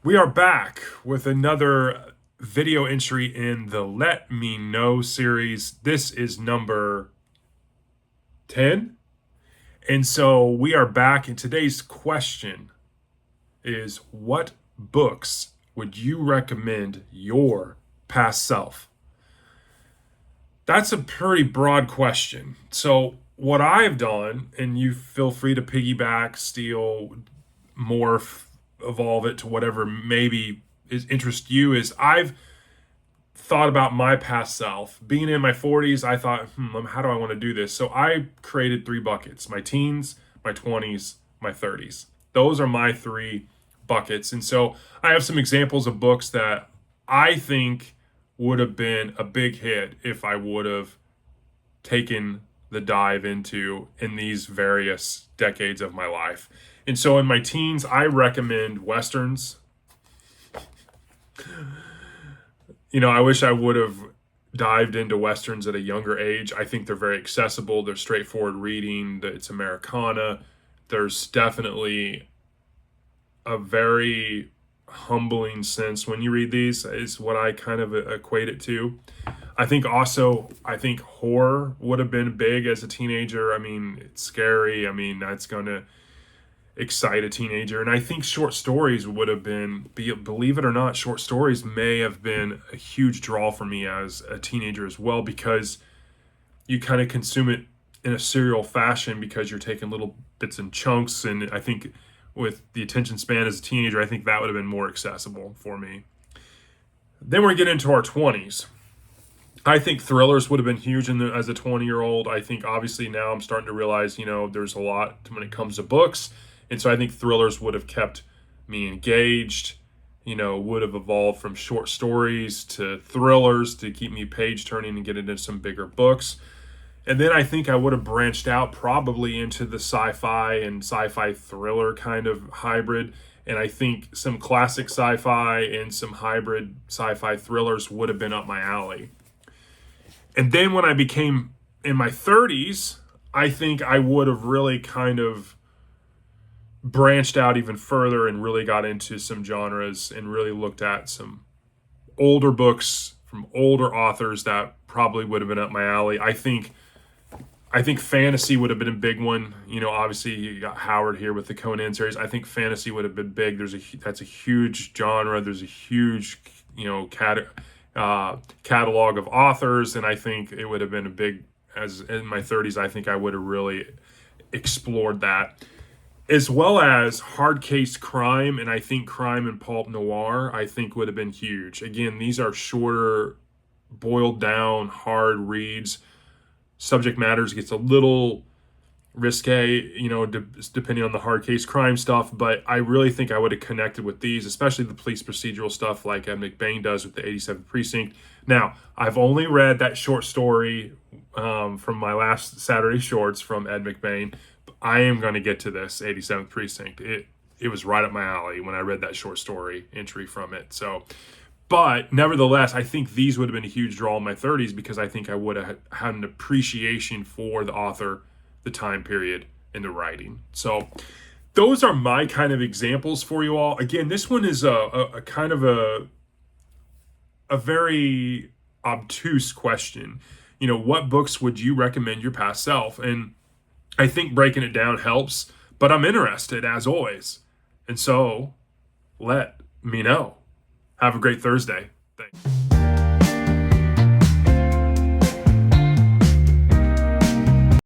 We are back with another video entry in the Let Me Know series. This is number 10. And so we are back, and today's question is, what books would you recommend your past self? That's a pretty broad question. So what I've done, and you feel free to piggyback, steal, morph, evolve it to whatever maybe is interest you, is I've thought about my past self. Being in my 40s, I thought, how do I want to do this? So I created three buckets: my teens, my 20s, my 30s. Those are my three buckets. And so I have some examples of books that I think would have been a big hit if I would have taken the dive into in these various decades of my life. And so in my teens, I recommend Westerns. I wish I would have dived into Westerns at a younger age. I think they're very accessible. They're straightforward reading. It's Americana. There's definitely a very humbling sense when you read these, is what I kind of equate it to. I think horror would have been big as a teenager. It's scary. That's going to excite a teenager. And I think short stories would have been, believe it or not, short stories may have been a huge draw for me as a teenager as well, because you kind of consume it in a serial fashion because you're taking little bits and chunks. And I think with the attention span as a teenager, I think that would have been more accessible for me. Then we get into our 20s. I think thrillers would have been huge as a 20-year-old. I think obviously now I'm starting to realize, there's a lot when it comes to books. And so I think thrillers would have kept me engaged, would have evolved from short stories to thrillers to keep me page turning and get into some bigger books. And then I think I would have branched out probably into the sci-fi and sci-fi thriller kind of hybrid. And I think some classic sci-fi and some hybrid sci-fi thrillers would have been up my alley. And then when I became in my 30s, I think I would have really kind of branched out even further and really got into some genres and really looked at some older books from older authors that probably would have been up my alley. I think fantasy would have been a big one. Obviously you got Howard here with the Conan series. I think fantasy would have been big. That's a huge genre. There's a huge, catalog of authors, and I think it would have been a big, as in my 30s, I think I would have really explored that. As well as hard case crime, and I think crime and pulp noir, I think would have been huge. Again, these are shorter, boiled down, hard reads. Subject matters gets a little risque, depending on the hard case crime stuff, but I really think I would have connected with these, especially the police procedural stuff like Ed McBain does with the 87th Precinct. Now, I've only read that short story from my last Saturday Shorts from Ed McBain. I am going to get to this 87th Precinct. It was right up my alley when I read that short story entry from it. But nevertheless, I think these would have been a huge draw in my 30s because I think I would have had an appreciation for the author, the time period, and the writing. So those are my kind of examples for you all. Again, this one is a kind of a very obtuse question. What books would you recommend your past self? And I think breaking it down helps, but I'm interested as always. And so let me know. Have a great Thursday. Thanks.